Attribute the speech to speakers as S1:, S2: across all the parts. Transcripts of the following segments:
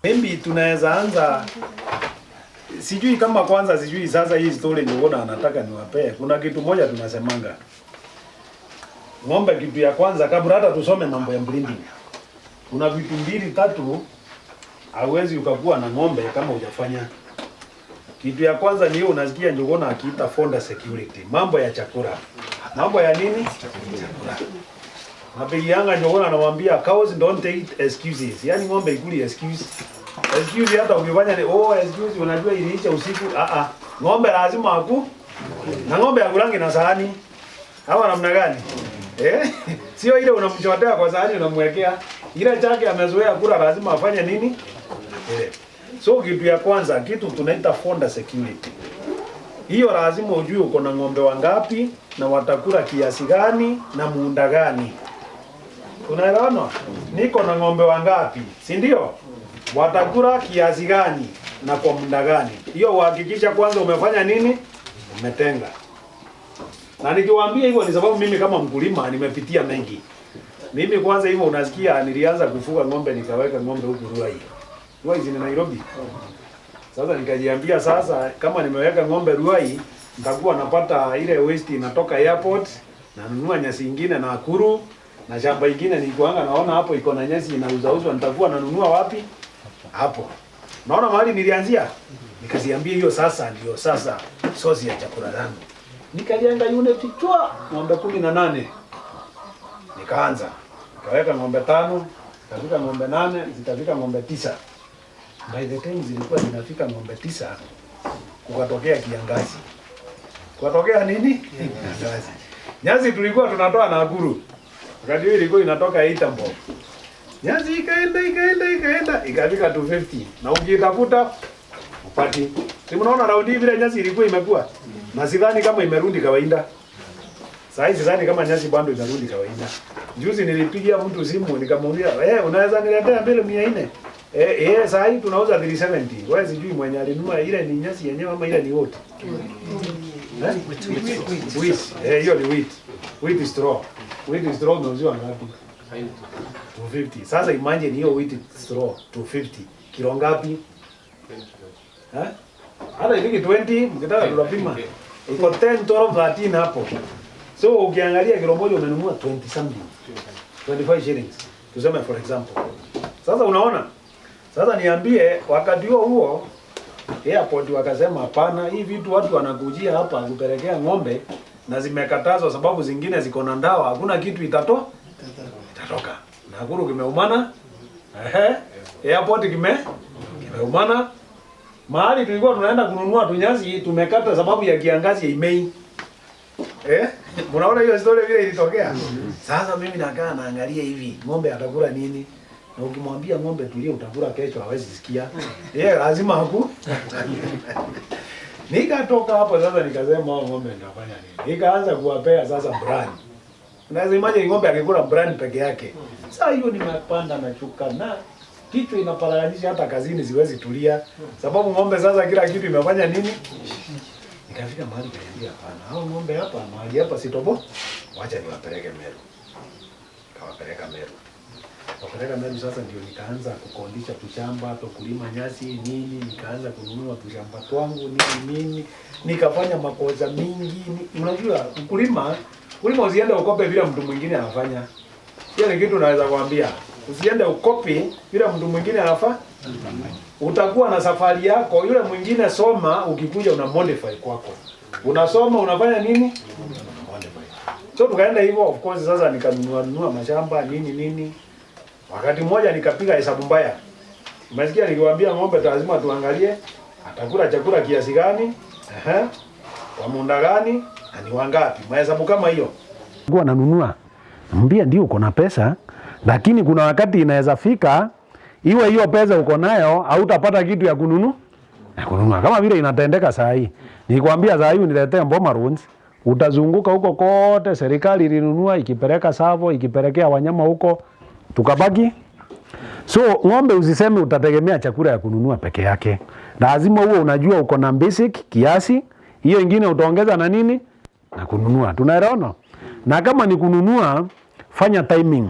S1: Maybe tunaweza anza, sijui kama kwanza, sijui sasa hii story ndio anataka niwapee. Kuna kitu moja tunasemanga. Ng'ombe kitu ya kwanza kabla hata tusome mambo ya breeding. Kuna vitu mbili tatu hauwezi ukakuwa na ng'ombe kama hujafanya. Kitu ya kwanza ni hiyo unasikia Njuguna akiita fonda security. Mambo ya chakula. Mambo ya nini? Chakula. Napigianga Njuguna anamwambia cows don't eat excuses. Yaani ng'ombe ikuli excuse. Excuse hata ukifanya ni excuse unajua iliisha usiku. Ng'ombe lazima aku. Na ng'ombe akulangi na sahani. Hawa namna gani? Sio ile unamchotea kwa sahani unamwekea. Ile chake amezoea kula lazima afanye nini? So kitu ya kwanza kitu tunaita fonda security. Hiyo lazima ujue uko na ng'ombe wangapi na watakula kiasi gani na muda gani. Unaelewana? Niko na ng'ombe wangapi, si ndio? Watakula kiasi gani na kwa muda gani. Hiyo uhakikisha kwanza umefanya nini? Umetenga. Na nikiwaambia hivyo ni sababu mimi kama mkulima nimepitia mengi. Mimi kwanza hivyo unasikia nilianza kufuga ng'ombe nikaweka ng'ombe huku Ruai. Ruai ni Nairobi. Sasa nikajiambia sasa kama nimeweka ng'ombe Ruai nitakuwa napata ile waste inatoka airport na nunua nyasi nyingine na Nakuru na shamba nyingine nilikuanga naona hapo iko na nyasi inauzwa nitakuwa nanunua wapi? Hapo. Naona mahali nilianzia. Nikaziambia hiyo sasa ndio sasa source ya chakula langu. Nikajenga unit chua ng'ombe 18. Nikaanza. Nikaweka ng'ombe 5, nikafika ng'ombe 8, zikafika ng'ombe 9. By the time zilikuwa zinafika ng'ombe 9, kukatokea kiangazi. Kukatokea nini? Kiangazi. Nyasi tulikuwa tunatoa Nakuru. Wakati hiyo ilikuwa inatoka Itambo. Nyasi ikaenda ikafika 250. Na ukitafuta upati. Si mnaona raundi vile nyasi ilikuwa imekuwa. Na sidhani kama imerudi kawaida. Sasa sidhani kama nyasi bado inarudi kawaida. Juzi nilipigia mtu simu nikamwambia, unaweza niletea mbele 400? Sasa hii tunauza 370. Wewe sijui mwenye alinunua ile ni nyasi yenyewe ama ile ni wote. Wheat. Hiyo ni wheat. Wheat is straw. Wheat is straw unauziwa ngapi? 250. Sasa imagine hiyo wheat straw 250. Kilo ngapi? Hata ifiki 20, mkitaka tunapima. Iko 10, 12, 13 hapo. So ukiangalia kilo moja umenunua 20 something. 25 shillings. Tuseme for example. Sasa unaona? Sasa niambie wakati huo airport wakasema hapana, hii vitu watu wanakujia hapa kupelekea ng'ombe na zimekatazwa sababu zingine ziko na ndawa, hakuna kitu itatoka. Nakuru kimeumana. Airport kimeumana. Mahali tulikuwa tunaenda kununua tunyasi tumekata sababu ya kiangazi ya Imei. Unaona hiyo story vile ilitokea? Sasa mimi nakaa naangalia hivi, ng'ombe atakula nini? Na ukimwambia ng'ombe tulie utakula kesho hawezi sikia. Lazima haku. Nikatoka hapo sasa nikasema ng'ombe nitafanya nini? Nikaanza kuwapea sasa brand. Unaweza imagine ng'ombe akikula brand peke yake. Sasa hiyo nimepanda na chuka na kichwa inapalaganisha hata kazini siwezi tulia. Sababu ng'ombe sasa kila kitu imefanya nini? Nikafika mahali kaniambia hapana. Hao ng'ombe hapa mahali hapa sitobo. Wacha niwapeleke Meru. Kawapeleka Meru. Wapeleka Meru sasa ndio nikaanza kukondisha tushamba, kulima nyasi nini, nikaanza kununua tushamba twangu nini. Nikafanya makosa mingi. Unajua ukulima usiende ukope vile mtu mwingine anafanya. Hiyo ni kitu naweza kuambia. Usiende ukopi vile mtu mwingine anafanya. Utakuwa na safari yako, yule mwingine soma, ukikuja una modify kwako. Unasoma unafanya nini? So tukaenda hivyo of course sasa nikanunua mashamba nini. Wakati mmoja nikapiga hesabu mbaya. Umesikia niliwaambia ng'ombe lazima tuangalie atakula chakula kiasi gani? Kwa muda gani? Na ni wangapi? Mahesabu kama hiyo.
S2: Kwa nanunua. Mwambia ndio uko na pesa, lakini kuna wakati inaweza fika iwe hiyo pesa uko nayo hautapata kitu ya kununua. Kama vile inatendeka saa hii. Nikwambia saa hii uniletee Mboma Runs, utazunguka huko kote, serikali ilinunua ikipeleka Savo, ikipelekea wanyama huko, tukabaki. So ng'ombe usiseme utategemea chakula ya kununua peke yake. Lazima uwe unajua uko na basic kiasi, hiyo ingine utaongeza na nini? Na kununua. Tunaelewana? Na kama ni kununua, fanya timing.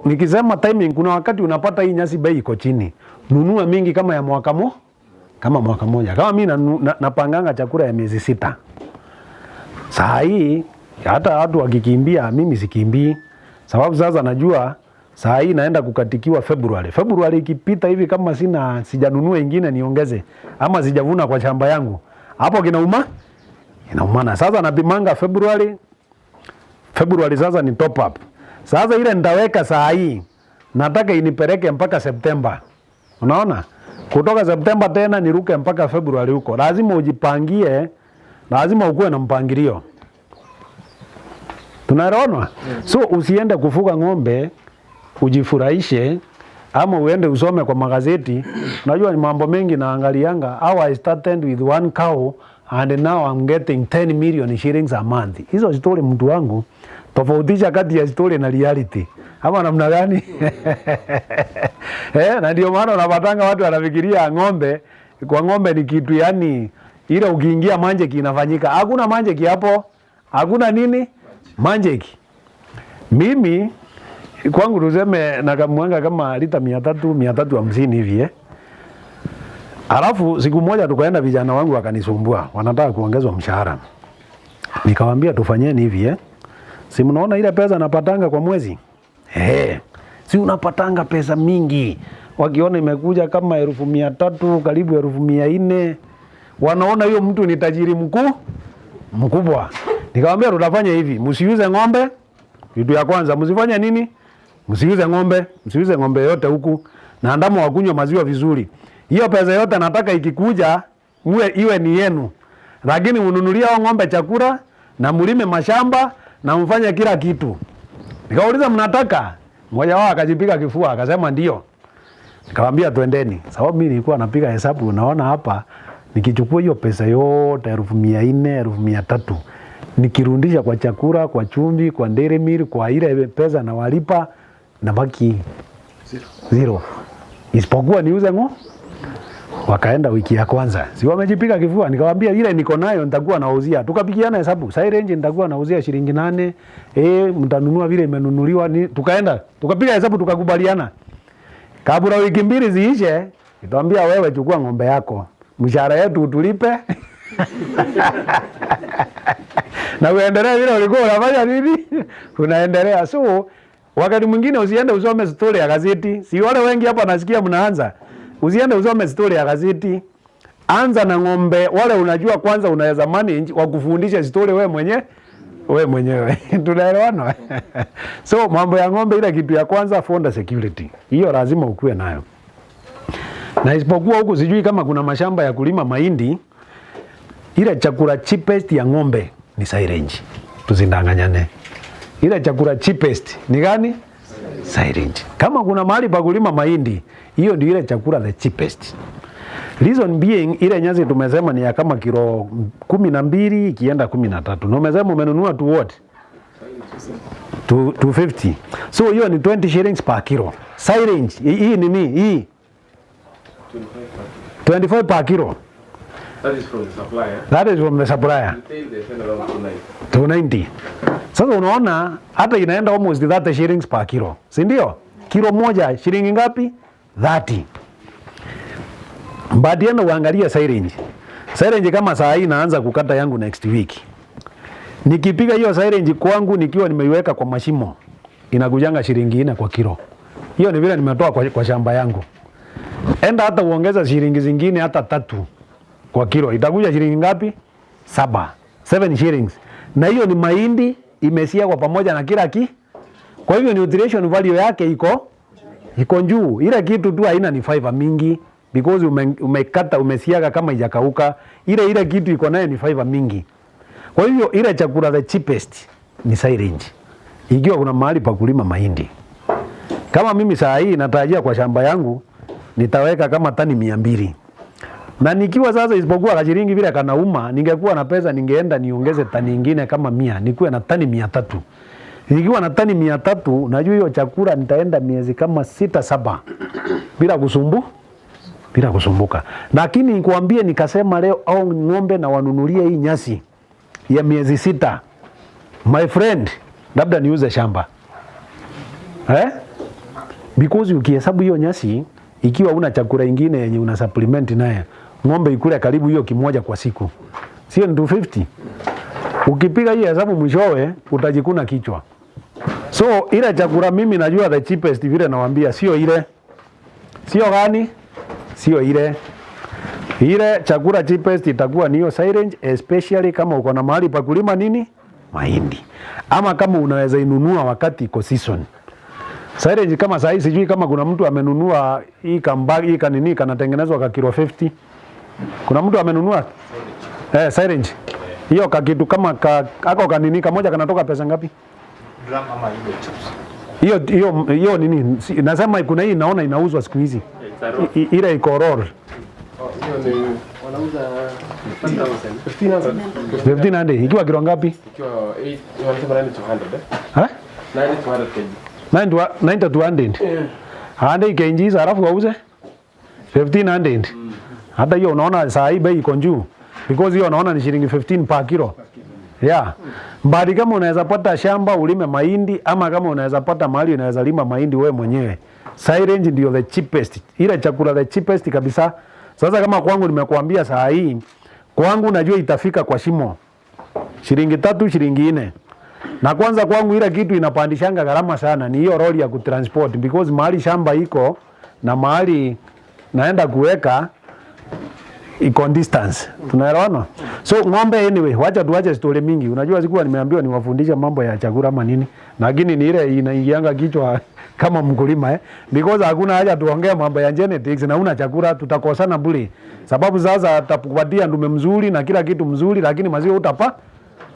S2: Nikisema timing, kuna wakati unapata hii nyasi bei iko chini, nunua mingi kama ya mwaka moja. Kama mimi napanganga chakula ya miezi 6. Saa hii hata watu wakikimbia, mimi sikimbii, sababu sasa najua saa hii naenda kukatikiwa Februari ikipita hivi, kama sijanunua ingine niongeze, ama sijavuna kwa shamba yangu, hapo inaumana. Sasa napimanga Februari sasa ni top up. Sasa ile nitaweka saa hii, nataka inipeleke mpaka Septemba. Unaona? Kutoka Septemba tena niruke mpaka Februari huko. Lazima ujipangie, lazima ukuwe na mpangilio. Tunaelewana? So usiende kufuga ng'ombe ujifurahishe, ama uende usome kwa magazeti. Unajua ni mambo mengi naangalianga. How I started with 1 cow and now I'm getting 10 million shillings a month. Hizo story mtu wangu, tofautisha kati ya story na reality. Ama namna gani? Na ndio maana unapatanga watu wanafikiria ng'ombe ni kitu, yani ile ukiingia manjeki inafanyika. Hakuna manjeki hapo. Hakuna nini? Manjeki. Mimi kwangu tuseme nakamwanga kama lita 350 hivi Alafu siku moja tukaenda, vijana wangu wakanisumbua, wanataka kuongezwa mshahara. Nikamwambia tufanyeni hivi si mnaona ile pesa napatanga kwa mwezi? Si unapatanga pesa mingi. Wakiona imekuja kama 1,300 karibu 1,400, wanaona hiyo mtu ni tajiri mkubwa. Nikamwambia tutafanya hivi, msiuze ng'ombe. Vitu ya kwanza msifanye nini? Msiuze ng'ombe yote huku, na ndamo wakunywa maziwa vizuri. Hiyo pesa yote nataka ikikuja iwe ni yenu. Lakini ununulia hao ng'ombe chakula na mlime mashamba na mfanye kila kitu. Nikauliza mnataka? Mmoja wao akajipiga kifua akasema ndio. Nikamwambia twendeni. Sababu mimi nilikuwa napiga hesabu, unaona hapa nikichukua hiyo pesa yote 1,400, 1,300, nikirudisha kwa chakula, kwa chumvi, kwa dairy meal, kwa ile pesa na walipa, na baki zero. Isipokuwa niuze Wakaenda wiki ya kwanza, si wamejipiga kifua. Nikamwambia ile niko nayo nitakuwa nauzia. Tukapigiana hesabu, silage nitakuwa nauzia shilingi 8, mtanunua vile imenunuliwa. Tukaenda tukapiga hesabu, tukakubaliana. Kabla wiki 2 ziishe, nitamwambia wewe chukua ng'ombe yako, mshahara yetu utulipe na uendelee vile ulikuwa unafanya nini, unaendelea. So wakati mwingine usiende usome story ya gazeti. Si wale wengi hapa nasikia mnaanza, usiende usome story ya gazeti. Anza na ng'ombe wale unajua kwanza unaweza manage, wakufundisha story wewe mwenyewe. Tunaelewana? So mambo ya ng'ombe, ile kitu ya kwanza, fonda security. Hiyo lazima ukue nayo. Na isipokuwa huku sijui kama kuna mashamba ya kulima mahindi, ile chakula cheapest ya ng'ombe ni silage. Tusindanganyane. Ile chakula cheapest ni gani? Silage. Kama kuna mahali pa kulima mahindi, hiyo ndio ile chakula the cheapest. Reason being, ile nyasi tumesema ni ya kama kilo 12 ikienda 13. Na umesema umenunua tu what? 250. So hiyo ni 20 shillings per kilo. Silage hii ni nini? Hii 25 per kilo.
S3: That is from the supplier.
S2: That is from the supplier.
S3: They send around
S2: 290. Sasa unaona hata inaenda almost 30 shillings per kilo. Si ndio? Kilo moja shilingi ngapi? 30. Baadaye uangalia silage. Silage kama saa hii naanza kukata yangu next week. Nikipiga hiyo silage kwangu nikiwa nimeiweka kwa mashimo, inakujanga shilingi 4 kwa kilo. Hiyo ni vile nimetoa kwa shamba yangu. Enda hata uongeza shilingi zingine hata 3 kwa kilo, itakuja shilingi ngapi? 7 shillings. Na hiyo ni mahindi imesiagwa pamoja na kila Kwa hivyo nutrition value yake iko juu. Ile kitu tu haina ni fiber mingi because umekata umesiaga kama ijakauka. Ile kitu iko nayo ni fiber mingi. Kwa hivyo ile chakula the cheapest ni silage. Ikiwa kuna mahali pa kulima mahindi. Kama mimi saa hii natarajia kwa shamba yangu nitaweka kama tani 200. Na nikiwa sasa isipokuwa kashiringi vile kanauma, ningekuwa na pesa ningeenda niongeze tani nyingine kama 100, nikuwe na tani 300. Nikiwa na tani 300, najua hiyo chakula nitaenda miezi kama 6-7 bila kusumbuka. Lakini nikwambie, nikasema leo au ng'ombe na wanunulie hii nyasi ya miezi 6. My friend, labda niuze shamba. Because ukihesabu hiyo nyasi, ikiwa una chakula ingine yenye una supplement naye, ng'ombe ikule karibu hiyo kimoja kwa siku, sio ni 250. Ukipiga hii hesabu mwishowe utajikuna kichwa. So ile chakula mimi najua the cheapest vile nawaambia, sio ile. Sio gani? Sio ile. Ile chakula cheapest itakuwa ni hiyo silage, especially kama uko na mahali pa kulima nini? Mahindi. Ama kama unaweza inunua wakati iko season. Silage kama saa hii sijui kama kuna mtu amenunua hii kambagi hii kanini kanatengenezwa kwa kilo 50. Kuna mtu amenunua silage. Hiyo kakitu kama kako kanini kamoja kanatoka pesa ngapi?
S3: Drum ama chips.
S2: Hiyo nini? Nasema kuna hii naona inauzwa siku hizi. Ile iko roll.
S3: Hiyo ni wanauza
S2: 1500 ikiwa kilo ngapi?
S3: Ikiwa 8 wanasema 9200
S2: 9200 90 100 kg halafu wauze 1500. Hata hiyo unaona saa hii bei iko juu because hiyo unaona ni shilingi 15 per kilo. Yeah. Mbali kama unaweza pata shamba ulime mahindi ama kama unaweza pata mahali unaweza lima mahindi wewe mwenyewe. Silage ndio the cheapest. Ile chakula the cheapest kabisa. Sasa kama kwangu nimekuambia saa hii, kwangu najua itafika kwa shimo. Shilingi 3, shilingi 4. Na kwanza kwangu ile kitu inapandishanga gharama sana ni hiyo lori ya kutransport because mahali shamba iko na mahali naenda kuweka iko distance. Tunaelewana? So ng'ombe anyway, wacha tuache story mingi. Unajua sikuwa nimeambiwa niwafundisha mambo ya chakula ama nini. Lakini ni ile inaingianga kichwa kama mkulima because hakuna haja tuongee mambo ya genetics na una chakula tutakosana bure. Sababu sasa atakupatia ndume mzuri na kila kitu mzuri lakini maziwa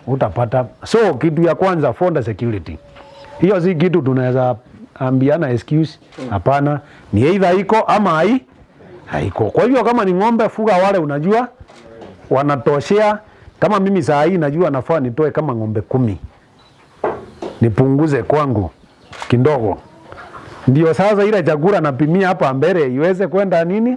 S2: utapata. So kitu ya kwanza fonda security. Hiyo si kitu tunaweza ambiana excuse. Hapana, ni either iko ama haiko. Kwa hivyo kama ni ng'ombe fuga wale unajua wanatoshea. Kama mimi saa hii najua nafaa nitoe kama ng'ombe 10. Nipunguze kwangu kidogo. Ndio sasa ile chakula napimia hapa mbele iweze kwenda nini?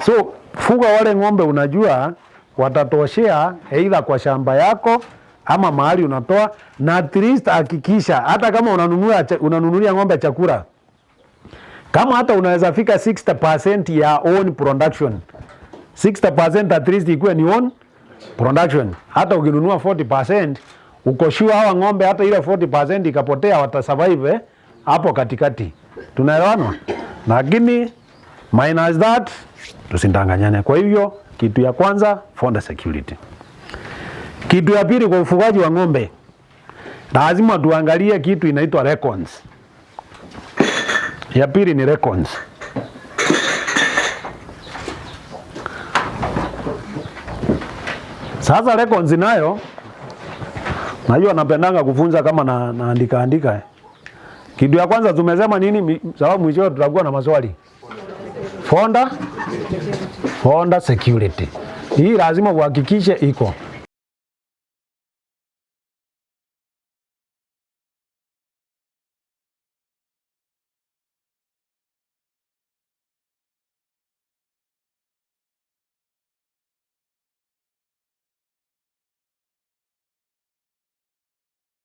S2: So fuga wale ng'ombe unajua watatoshea either kwa shamba yako ama mahali unatoa, na at least hakikisha hata kama unanunulia ng'ombe chakula, kama hata unaweza fika 60% ya own production, 60% at least ikuwe ni own production. Hata ukinunua 40% uko sure hawa ng'ombe hata ile 40% ikapotea watasurvive hapo katikati. Tunaelewana? Lakini minus that tusindanganyane. Kwa hivyo kitu ya kwanza fonda security. Kitu ya pili kwa ufugaji wa ng'ombe, lazima tuangalie kitu inaitwa records. Ya pili ni records. Sasa records nayo najua napendanga kufunza kama naandika. Kitu ya kwanza tumesema nini? Sababu mwisho tutakuwa na maswali. Fonda security. Hii lazima uhakikishe iko.